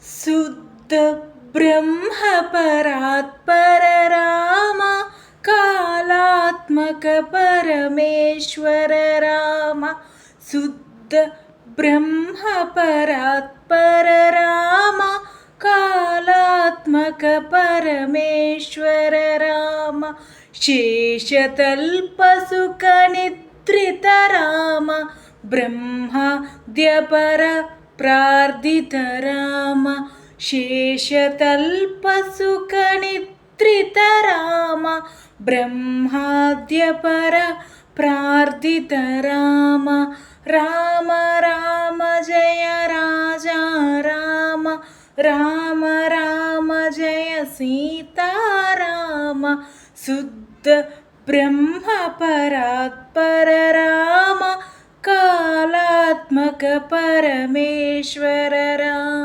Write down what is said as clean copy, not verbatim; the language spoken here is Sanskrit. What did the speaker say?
शुद्ध ब्रह्म परात्पर राम कालात्मक परमेश्वर राम शुद्ध ब्रह्म परात्पर राम कालात्मक परमेश्वर राम शेषतल्पसुखनिद्रित राम ब्रह्माद्यपर प्रार्थित राम शेषतल्पसुखनिद्रित राम ब्रह्माद्यपर प्रार्थित राम राम राम जय राजा राम राम राम जय सीताराम शुद्ध ब्रह्म परात्पर राम कालात्मक परमेश्वर राम।